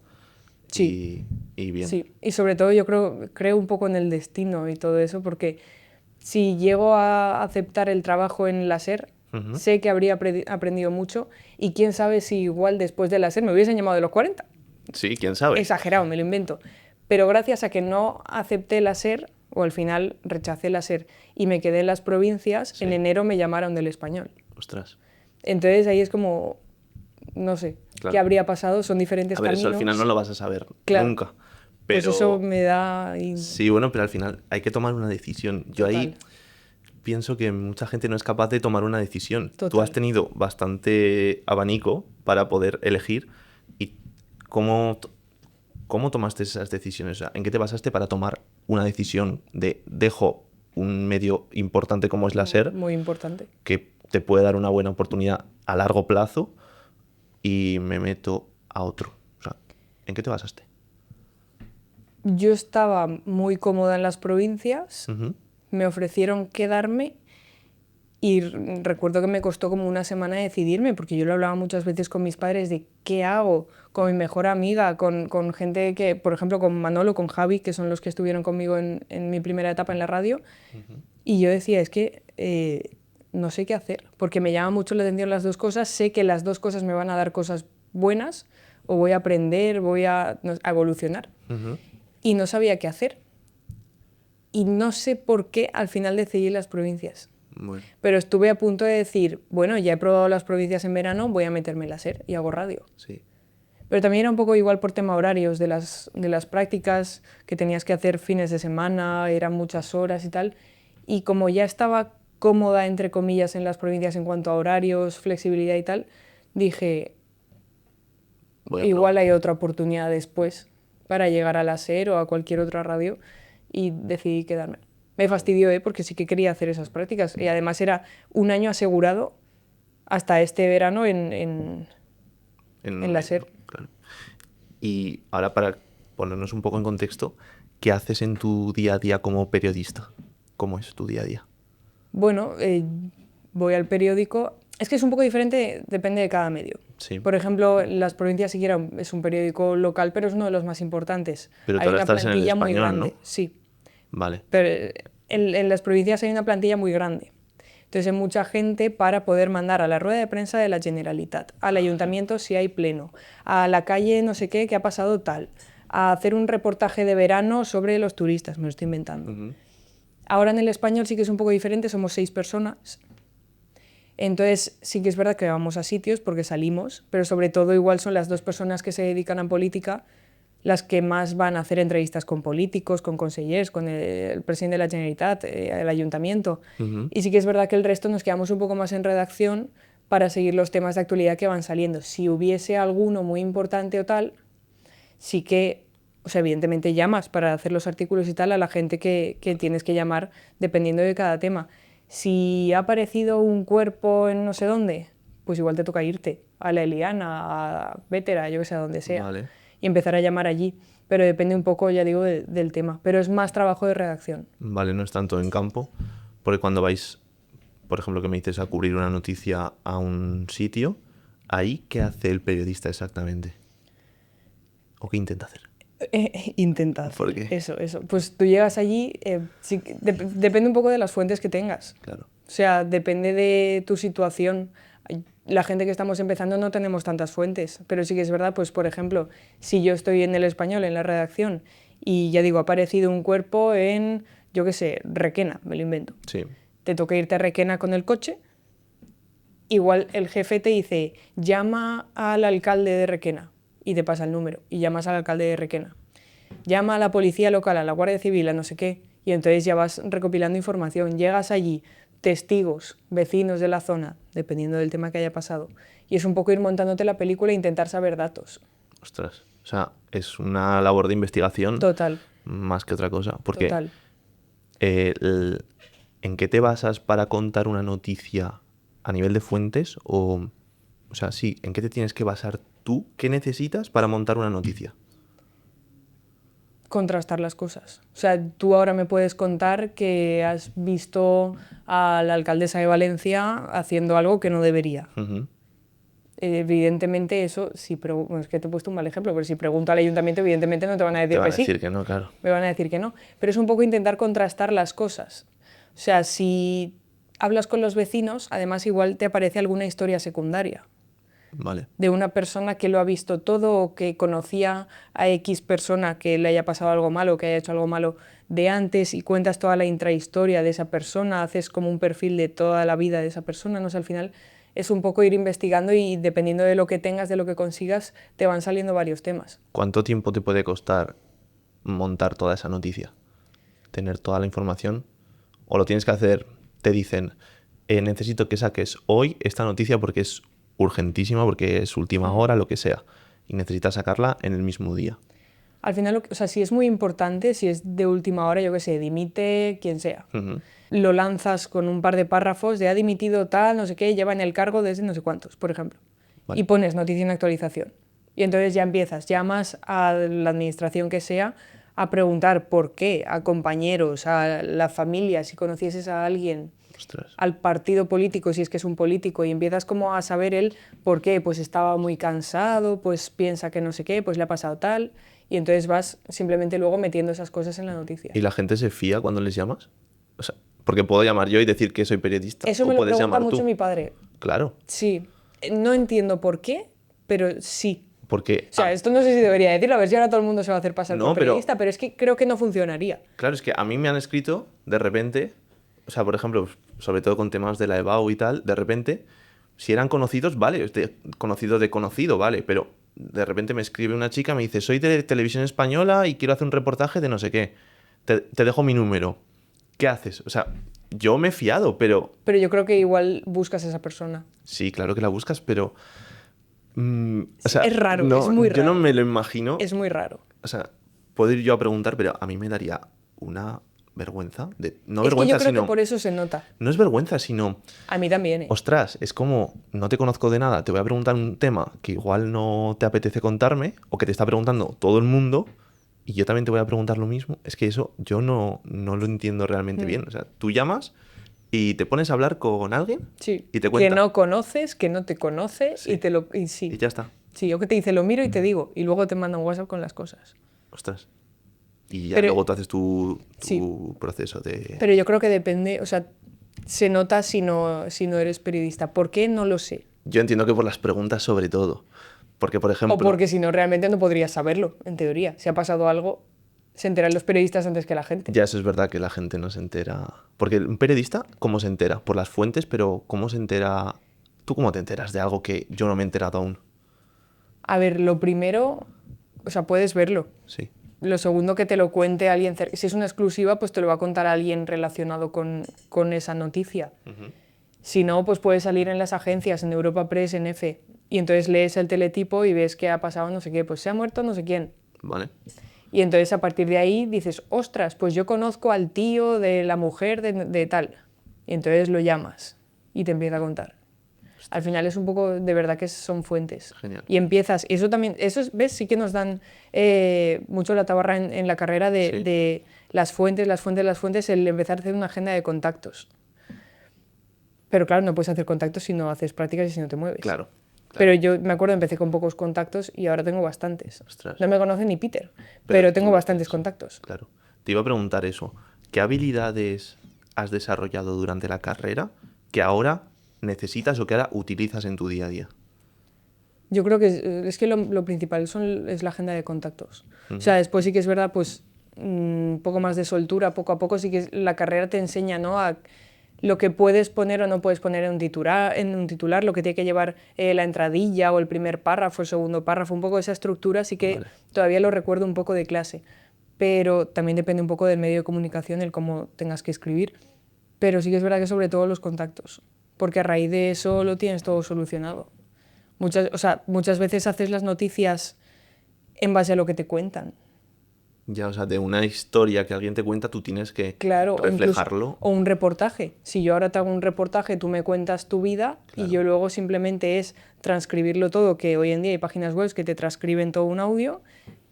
Sí, y bien. sí. Y sobre todo yo creo un poco en el destino y todo eso, porque si llego a aceptar el trabajo en la SER, Ujú. sé que habría aprendido mucho y quién sabe si igual después de la SER me hubiesen llamado de los 40. Sí, quién sabe. Exagerado, me lo invento. Pero gracias a que no acepté la SER, o al final rechacé la SER y me quedé en las provincias, Sí. en enero me llamaron del español. Ostras. Entonces ahí es como, no sé, Claro. qué habría pasado, son diferentes A ver, eso al caminos. final no lo vas a saber Claro. nunca. Pues eso Pero me da... sí, bueno, pero al final hay que tomar una decisión. Yo ahí Total. pienso que mucha gente no es capaz de tomar una decisión. Tú Total. has tenido bastante abanico para poder elegir. ¿Y cómo, cómo tomaste esas decisiones? O sea, ¿en qué te basaste para tomar una decisión de dejo un medio importante como es la SER, Muy importante. que te puede dar una buena oportunidad a largo plazo, y me meto a otro? O sea, ¿en qué te basaste? Yo estaba muy cómoda en las provincias, Ujú. me ofrecieron quedarme y recuerdo que me costó como una semana decidirme, porque yo lo hablaba muchas veces con mis padres de qué hago, con mi mejor amiga, con gente que, por ejemplo, con Manolo, con Javi, que son los que estuvieron conmigo en mi primera etapa en la radio, y yo decía, es que no sé qué hacer, porque me llama mucho la atención las dos cosas, sé que las dos cosas me van a dar cosas buenas, o voy a aprender, voy a evolucionar, Ujú. y no sabía qué hacer. Y no sé por qué al final decidí las provincias. Bueno, Pero estuve a punto de decir, bueno, ya he probado las provincias en verano, voy a meterme en la SER y hago radio. sí. Pero también era un poco igual por tema horarios de las prácticas, que tenías que hacer fines de semana, eran muchas horas y tal. Y como ya estaba cómoda, entre comillas, en las provincias en cuanto a horarios, flexibilidad y tal, dije, Voy a probar. igual hay otra oportunidad después para llegar a la SER o a cualquier otra radio y decidí quedarme. Me fastidió, porque sí que quería hacer esas prácticas y además era un año asegurado hasta este verano En en un la año, ¿no? SER. Claro. Y ahora, para ponernos un poco en contexto, ¿qué haces en tu día a día como periodista? ¿Cómo es tu día a día? Bueno, voy al periódico. Es que es un poco diferente, depende de cada medio. Sí. Por ejemplo, Las Provincias siquiera es un periódico local, pero es uno de los más importantes. Pero tú Hay ahora una estás en el plantilla muy español, ¿no? grande, sí. Vale. Pero en Las Provincias hay una plantilla muy grande. Entonces hay mucha gente para poder mandar a la rueda de prensa de la Generalitat, al ayuntamiento si hay pleno, a la calle no sé qué, que ha pasado tal, a hacer un reportaje de verano sobre los turistas, me lo estoy inventando. Ujú. Ahora en el español sí que es un poco diferente, somos 6 personas. Entonces sí que es verdad que vamos a sitios porque salimos, pero sobre todo igual son las 2 personas que se dedican a política las que más van a hacer entrevistas con políticos, con consellers, con el presidente de la Generalitat, el ayuntamiento. Ujú. Y sí que es verdad que el resto nos quedamos un poco más en redacción para seguir los temas de actualidad que van saliendo. Si hubiese alguno muy importante o tal, sí que, o sea, evidentemente llamas para hacer los artículos y tal a la gente que tienes que llamar dependiendo de cada tema. Si ha aparecido un cuerpo en no sé dónde, pues igual te toca irte a la Eliana, a Vétera, yo que sé, a donde sea, Vale. y empezar a llamar allí. Pero depende un poco, ya digo, del tema. Pero es más trabajo de redacción. Vale, no es tanto en campo, porque cuando vais, por ejemplo, que me dices a cubrir una noticia a un sitio, ahí, ¿qué hace el periodista exactamente? ¿O qué intenta hacer? Intenta ¿Por hacer qué? eso. Pues tú llegas allí, depende un poco de las fuentes que tengas. Claro. O sea, depende de tu situación. La gente que estamos empezando no tenemos tantas fuentes, pero sí que es verdad, pues por ejemplo, si yo estoy en el español, en la redacción, y ya digo, ha aparecido un cuerpo en, yo qué sé, Requena, me lo invento. Sí. Te toca irte a Requena con el coche, igual el jefe te dice, llama al alcalde de Requena, y te pasa el número, y llamas al alcalde de Requena. Llama a la policía local, a la Guardia Civil, a no sé qué, y entonces ya vas recopilando información. Llegas allí, testigos, vecinos de la zona, dependiendo del tema que haya pasado. Y es un poco ir montándote la película e intentar saber datos. Ostras. O sea, es una labor de investigación Total, más que otra cosa. Porque total. ¿en qué te basas para contar una noticia a nivel de fuentes? O sea, sí, ¿en qué te tienes que basar tú? ¿Qué necesitas para montar una noticia? contrastar las cosas. O sea, tú ahora me puedes contar que has visto a la alcaldesa de Valencia haciendo algo que no debería. Ujú. Evidentemente eso, bueno, es que te he puesto un mal ejemplo, pero si pregunto al ayuntamiento, evidentemente no te van a Te decir van que a sí. decir que no, claro. Me van a decir que no. Pero es un poco intentar contrastar las cosas. O sea, si hablas con los vecinos, además igual te aparece alguna historia secundaria Vale. de una persona que lo ha visto todo o que conocía a X persona que le haya pasado algo malo, que haya hecho algo malo de antes y cuentas toda la intrahistoria de esa persona, haces como un perfil de toda la vida de esa persona, no sé, al final es un poco ir investigando y dependiendo de lo que tengas, de lo que consigas, te van saliendo varios temas. ¿Cuánto tiempo te puede costar montar toda esa noticia? ¿Tener toda la información? ¿O lo tienes que hacer? Te dicen, necesito que saques hoy esta noticia porque es urgentísima, porque es última hora, lo que sea. Y necesitas sacarla en el mismo día. Al final, o sea, si es muy importante, si es de última hora, yo qué sé, dimite quien sea. Ujú. Lo lanzas con un par de párrafos de ha dimitido tal, no sé qué, lleva en el cargo desde no sé cuántos, por ejemplo. Vale. Y pones noticia en actualización. Y entonces ya empiezas, llamas a la administración que sea a preguntar por qué, a compañeros, a la familia, si conocieses a alguien, Ostras. al partido político, si es que es un político, y empiezas como a saber él por qué, pues estaba muy cansado, pues piensa que no sé qué, pues le ha pasado tal, y entonces vas simplemente luego metiendo esas cosas en la noticia. ¿Y la gente se fía cuando les llamas? O sea, porque puedo llamar yo y decir que soy periodista. Eso O me lo puedes pregunta llamar mucho tú. mi padre. Claro. Sí, no entiendo por qué, pero sí. Porque. O sea, esto no sé si debería decirlo, a ver si ahora todo el mundo se va a hacer pasar No, por pero- periodista, pero es que creo que no funcionaría. Claro, es que a mí me han escrito de repente, o sea, por ejemplo, sobre todo con temas de la EBAU y tal, de repente, si eran conocidos, vale, conocido de conocido, vale, pero de repente me escribe una chica, me dice, soy de Televisión Española y quiero hacer un reportaje de no sé qué. Te dejo mi número. ¿Qué haces? O sea, yo me he fiado, pero Pero yo creo que igual buscas a esa persona. sí, claro que la buscas, pero o sea, Es raro, no, es muy yo no raro. me lo imagino. Es muy raro. O sea, puedo ir yo a preguntar, pero a mí me daría una vergüenza. No Es que vergüenza, yo creo sino. que por eso se nota. No es vergüenza, sino. A mí también, ¿eh? Ostras, es como, no te conozco de nada, te voy a preguntar un tema que igual no te apetece contarme, o que te está preguntando todo el mundo, y yo también te voy a preguntar lo mismo. Es que eso yo no lo entiendo realmente bien. O sea, tú llamas y te pones a hablar con alguien Sí. y te Que cuenta. no conoces, que no te conoce Sí. y sí. Y ya está. Sí, o que te dice lo miro y te digo, y luego te manda un WhatsApp con las cosas. Ostras. Y ya Pero- luego tú haces tu Sí. proceso de. Pero yo creo que depende, o sea, se nota si no eres periodista. ¿Por qué? No lo sé. Yo entiendo que por las preguntas sobre todo. Porque, por ejemplo. O porque si no, realmente no podrías saberlo, en teoría. Si ha pasado algo, se enteran los periodistas antes que la gente. Ya eso es verdad que la gente no se entera. Porque un periodista, ¿cómo se entera? Por las fuentes, pero ¿cómo se entera? ¿Tú cómo te enteras de algo que yo no me he enterado aún? A ver, lo primero, o sea, puedes verlo. Sí. Lo segundo, que te lo cuente alguien cerca. Si es una exclusiva, pues te lo va a contar alguien relacionado con esa noticia. Si no, pues puede salir en las agencias, en Europa Press, en EFE. Y entonces lees el teletipo y ves que ha pasado no sé qué, pues se ha muerto no sé quién. Vale. Y entonces a partir de ahí dices, ostras, pues yo conozco al tío de la mujer de tal. Y entonces lo llamas y te empieza a contar. Al final es un poco, de verdad que son fuentes. Genial. Y empiezas, eso también, ¿ves? Sí que nos dan mucho la tabarra en la carrera Sí. de las fuentes, el empezar a hacer una agenda de contactos. Pero claro, no puedes hacer contactos si no haces prácticas y si no te mueves. Claro. Pero yo me acuerdo, empecé con pocos contactos y ahora tengo bastantes. Ostras. No me conoce ni Peter, pero tengo tú- bastantes contactos. Claro. Te iba a preguntar eso. ¿Qué habilidades has desarrollado durante la carrera que ahora necesitas o que ahora utilizas en tu día a día? Yo creo que es que lo principal es la agenda de contactos. O sea, después sí que es verdad, pues un poco más de soltura, poco a poco sí que la carrera te enseña, ¿no? A lo que puedes poner o no puedes poner en un titular, lo que tiene que llevar la entradilla o el primer párrafo, el segundo párrafo, un poco de esa estructura, sí que Vale. todavía lo recuerdo un poco de clase. Pero también depende un poco del medio de comunicación, el cómo tengas que escribir. Pero sí que es verdad que sobre todo los contactos, porque a raíz de eso lo tienes todo solucionado. Muchas veces haces las noticias en base a lo que te cuentan. Ya, o sea, de una historia que alguien te cuenta, tú tienes que Claro, o incluso- reflejarlo. o un reportaje. Si yo ahora te hago un reportaje, tú me cuentas tu vida Claro. y yo luego simplemente es transcribirlo todo, que hoy en día hay páginas web que te transcriben todo un audio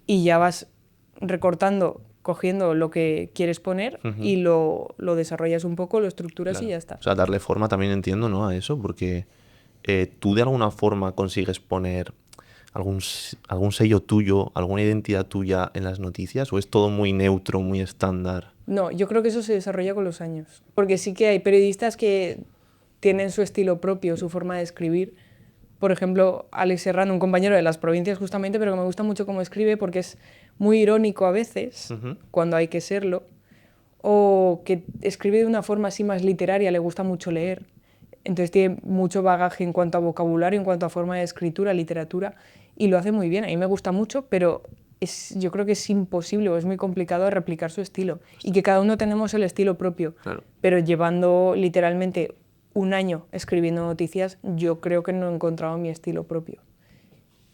y ya vas recortando, cogiendo lo que quieres poner y lo desarrollas un poco, lo estructuras Claro. y ya está. O sea, darle forma también entiendo, ¿no? A eso, porque tú de alguna forma consigues poner algún sello tuyo, alguna identidad tuya en las noticias, o es todo muy neutro, muy estándar. No, yo creo que eso se desarrolla con los años. Porque sí que hay periodistas que tienen su estilo propio, su forma de escribir. Por ejemplo, Alex Serrano, un compañero de Las Provincias justamente, pero que me gusta mucho cómo escribe porque es muy irónico a veces, cuando hay que serlo, o que escribe de una forma así más literaria, le gusta mucho leer. Entonces tiene mucho bagaje en cuanto a vocabulario, en cuanto a forma de escritura, literatura, y lo hace muy bien. A mí me gusta mucho, pero yo creo que es imposible o es muy complicado replicar su estilo. Y que cada uno tenemos el estilo propio. Claro. Pero llevando literalmente un año escribiendo noticias, yo creo que no he encontrado mi estilo propio.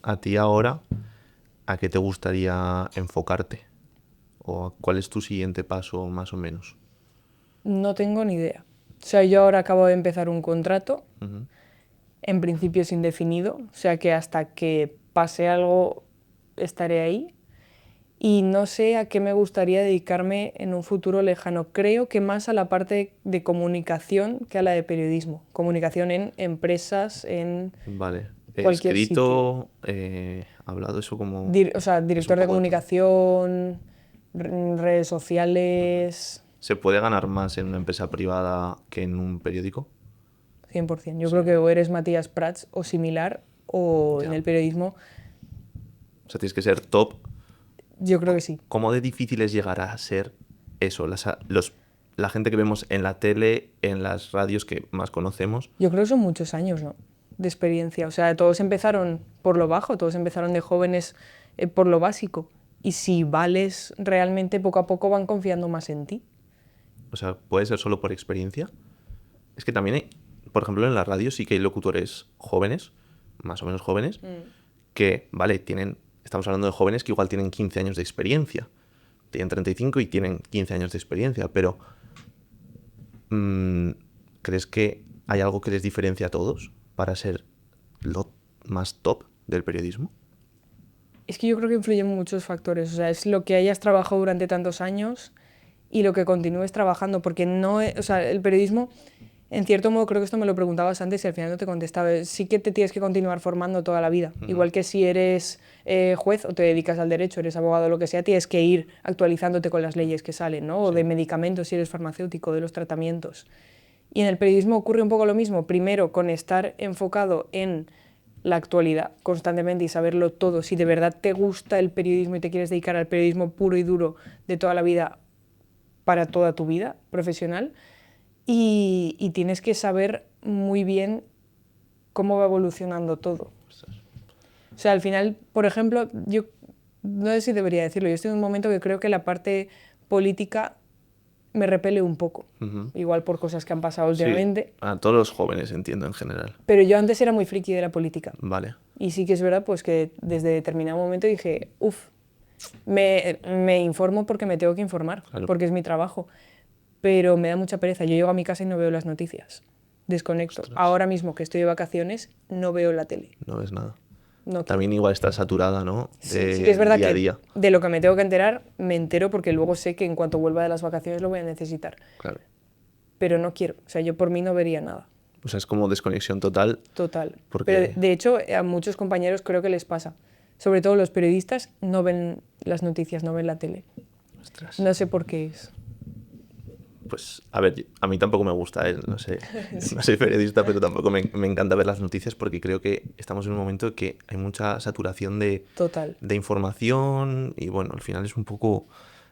A ti ahora, ¿a qué te gustaría enfocarte? ¿O cuál es tu siguiente paso, más o menos? No tengo ni idea. O sea, yo ahora acabo de empezar un contrato, Ujú. en principio es indefinido, o sea que hasta que pase algo estaré ahí. Y no sé a qué me gustaría dedicarme en un futuro lejano. Creo que más a la parte de comunicación que a la de periodismo. Comunicación en empresas, en Vale. cualquier sitio. Escrito, hablado, eso como... O sea, es un director de poco de todo. comunicación, redes sociales, ¿Se puede ganar más en una empresa privada que en un periódico? 100%. Yo creo que o eres Matías Prats o similar, o en Ya. el periodismo, O sea, tienes que ser top. yo creo que sí. ¿Cómo de difícil es llegar a ser eso? La gente que vemos en la tele, en las radios que más conocemos. Yo creo que son muchos años, ¿no? De experiencia. O sea, todos empezaron por lo bajo, todos empezaron de jóvenes por lo básico. Y si vales realmente, poco a poco van confiando más en ti. O sea, puede ser solo por experiencia. Es que también hay, por ejemplo, en la radio sí que hay locutores jóvenes, más o menos jóvenes, que, vale, estamos hablando de jóvenes que igual tienen 15 años de experiencia. Tienen 35 y tienen 15 años de experiencia, pero ¿crees que hay algo que les diferencia a todos para ser lo más top del periodismo? Es que yo creo que influyen muchos factores. O sea, es lo que hayas trabajado durante tantos años y lo que continúes trabajando. Porque no, o sea, el periodismo, en cierto modo, creo que esto me lo preguntabas antes y al final no te contestaba. Sí que te tienes que continuar formando toda la vida. Igual que si eres juez o te dedicas al derecho, eres abogado o lo que sea, tienes que ir actualizándote con las leyes que salen, ¿no? O de medicamentos si eres farmacéutico, de los tratamientos. Y en el periodismo ocurre un poco lo mismo. Primero, con estar enfocado en la actualidad constantemente y saberlo todo. Si de verdad te gusta el periodismo y te quieres dedicar al periodismo puro y duro de toda la vida para toda tu vida profesional. Y tienes que saber muy bien cómo va evolucionando todo. O sea, al final, por ejemplo, yo no sé si debería decirlo, yo estoy en un momento que creo que la parte política me repele un poco, igual por cosas que han pasado Sí, últimamente, a todos los jóvenes, entiendo, en general. pero yo antes era muy friki de la política. Vale. Y sí que es verdad pues que desde determinado momento dije, me informo porque me tengo que informar, Claro. porque es mi trabajo, pero me da mucha pereza. Yo llego a mi casa y no veo las noticias, desconecto. Ostras. Ahora mismo que estoy de vacaciones, no veo la tele. No ves nada. No quiero. También igual está saturada, ¿no? De Sí que es verdad día a que día. de lo que me tengo que enterar, me entero porque luego sé que en cuanto vuelva de las vacaciones lo voy a necesitar. Claro. Pero no quiero, o sea, yo por mí no vería nada. O sea, es como desconexión total. Total. Porque- Pero de hecho, a muchos compañeros creo que les pasa. Sobre todo los periodistas no ven las noticias, no ven la tele. Ostras. No sé por qué es. Pues, a ver, a mí tampoco me gusta, no sé, no soy periodista, pero tampoco me encanta ver las noticias porque creo que estamos en un momento que hay mucha saturación Total. de información y bueno, al final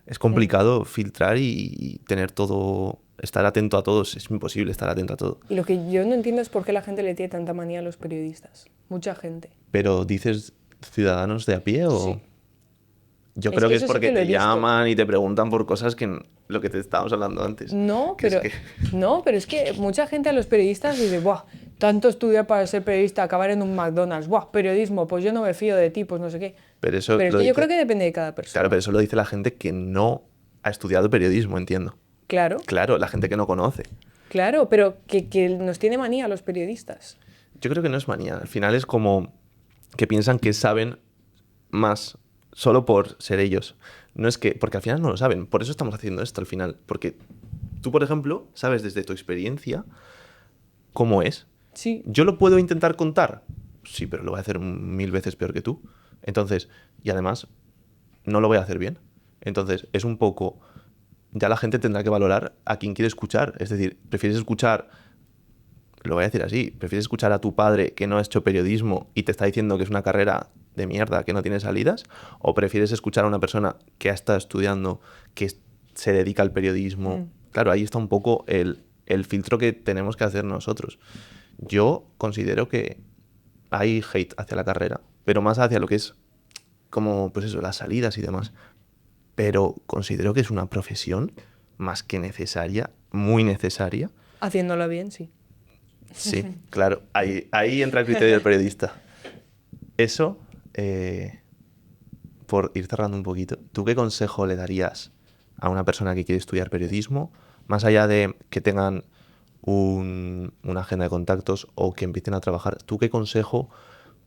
es complicado filtrar y tener todo, estar atento a todos, es imposible estar atento a todo. Y lo que yo no entiendo es por qué la gente le tiene tanta manía a los periodistas. Mucha gente. Pero ¿dices ciudadanos de a pie o...? Sí. Yo Es creo que que es eso sí porque que lo he te visto. llaman y te preguntan por cosas que lo que te estábamos hablando antes. No, Que es pero, que- no, pero es que mucha gente a los periodistas dice, ¡buah! Tanto estudiar para ser periodista, acabar en un McDonald's, ¡buah! Periodismo, pues yo no me fío de ti, pues no sé qué. Pero eso Pero es lo que yo dice- creo que depende de cada persona. Claro, pero eso lo dice la gente que no ha estudiado periodismo, entiendo. Claro, Claro, la gente que no conoce. claro, pero que nos tiene manía a los periodistas. Yo creo que no es manía. Al final es como que piensan que saben más solo por ser ellos. No es que, porque al final no lo saben, por eso estamos haciendo esto al final, porque tú, por ejemplo, sabes desde tu experiencia cómo es. Sí, ¿Yo lo puedo intentar contar? Sí, pero lo voy a hacer 1000 veces peor que tú. Entonces, y además, no lo voy a hacer bien. Entonces, es un poco... Ya la gente tendrá que valorar a quién quiere escuchar. Es decir, ¿prefieres escuchar, lo voy a decir así, prefieres escuchar a tu padre que no ha hecho periodismo y te está diciendo que es una carrera de mierda, que no tiene salidas? ¿O prefieres escuchar a una persona que ha estado estudiando, se dedica al periodismo? Claro, ahí está un poco el filtro que tenemos que hacer nosotros. Yo considero que hay hate hacia la carrera, pero más hacia lo que es como, pues eso, las salidas y demás. Pero considero que es una profesión más que necesaria, muy necesaria. haciéndolo bien, sí. Sí, claro, ahí entra el criterio del periodista. Eso, por ir cerrando un poquito, ¿tú qué consejo le darías a una persona que quiere estudiar periodismo, más allá de que tengan una agenda de contactos o que empiecen a trabajar? ¿Tú qué consejo,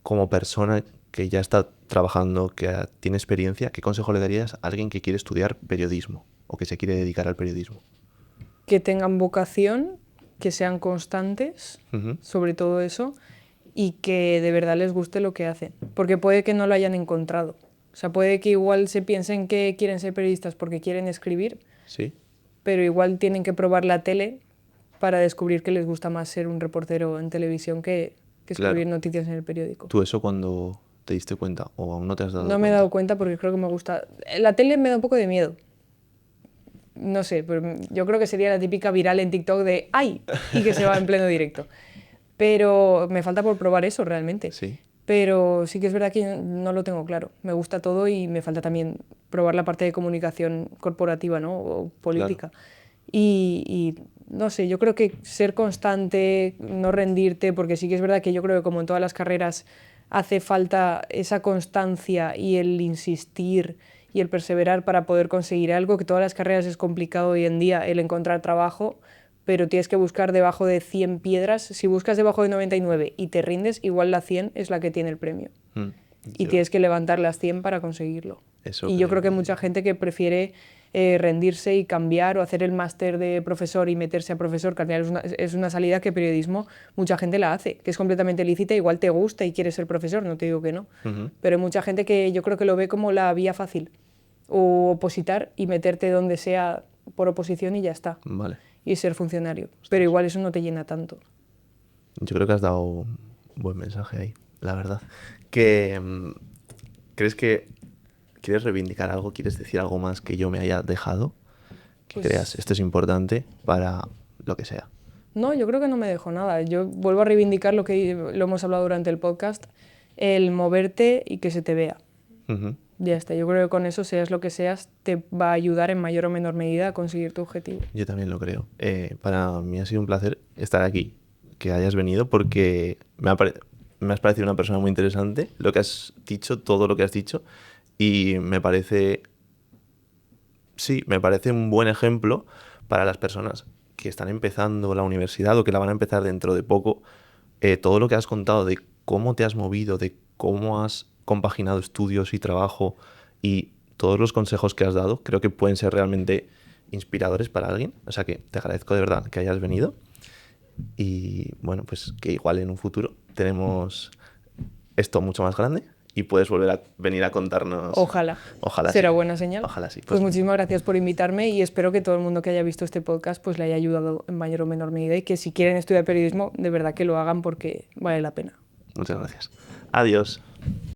como persona que ya está trabajando, que tiene experiencia, qué consejo le darías a alguien que quiere estudiar periodismo o que se quiere dedicar al periodismo? Que tengan vocación, que sean constantes, Ujú. sobre todo eso, y que de verdad les guste lo que hacen. Porque puede que no lo hayan encontrado. O sea, puede que igual se piensen que quieren ser periodistas porque quieren escribir, Sí, pero igual tienen que probar la tele para descubrir que les gusta más ser un reportero en televisión que escribir claro. noticias en el periódico. ¿Tú eso cuando te diste cuenta o aún no te has dado No me he cuenta? dado cuenta porque creo que me gusta... La tele me da un poco de miedo. No sé, pero yo creo que sería la típica viral en TikTok de ¡ay! Y que se va en pleno directo. Pero me falta por probar eso realmente. Sí, Pero sí que es verdad que no lo tengo claro. Me gusta todo y me falta también probar la parte de comunicación corporativa, ¿no? O claro. política. Y no sé, yo creo que ser constante, no rendirte, porque sí que es verdad que yo creo que como en todas las carreras hace falta esa constancia y el insistir y el perseverar para poder conseguir algo, que todas las carreras es complicado hoy en día el encontrar trabajo, pero tienes que buscar debajo de 100 piedras. Si buscas debajo de 99 y te rindes, igual la 100 es la que tiene el premio. Mm, Y yo tienes que levantar las 100 para conseguirlo. eso Y yo creo que hay creo. mucha gente que prefiere rendirse y cambiar o hacer el máster de profesor y meterse a profesor, que al final es una salida que periodismo mucha gente la hace, que es completamente lícita, igual te gusta y quieres ser profesor, no te digo que no. Ujú. Pero hay mucha gente que yo creo que lo ve como la vía fácil, o opositar y meterte donde sea por oposición y ya está, Vale. y ser funcionario. Pero igual eso no te llena tanto. Yo creo que has dado un buen mensaje ahí, la verdad. Que ¿crees que quieres reivindicar algo? ¿Quieres decir algo más que yo me haya dejado? Que Pues creas, esto es importante para lo que sea. no, yo creo que no me dejo nada. Yo vuelvo a reivindicar lo que lo hemos hablado durante el podcast, el moverte y que se te vea. Ujú. Ya está, yo creo que con eso, seas lo que seas, te va a ayudar en mayor o menor medida a conseguir tu objetivo. Yo también lo creo. Para mí ha sido un placer estar aquí, que hayas venido, porque me has parecido una persona muy interesante, lo que has dicho, todo lo que has dicho, y me parece, sí, me parece un buen ejemplo para las personas que están empezando la universidad o que la van a empezar dentro de poco. Todo lo que has contado de cómo te has movido, de cómo has compaginado estudios y trabajo y todos los consejos que has dado, creo que pueden ser realmente inspiradores para alguien. O sea que te agradezco de verdad que hayas venido y bueno, pues que igual en un futuro tenemos esto mucho más grande y puedes volver a venir a contarnos. Ojalá. Ojalá Será sí. buena señal. Ojalá sí. Pues muchísimas gracias por invitarme y espero que todo el mundo que haya visto este podcast pues le haya ayudado en mayor o menor medida y que si quieren estudiar periodismo, de verdad que lo hagan porque vale la pena. Muchas gracias. Adiós.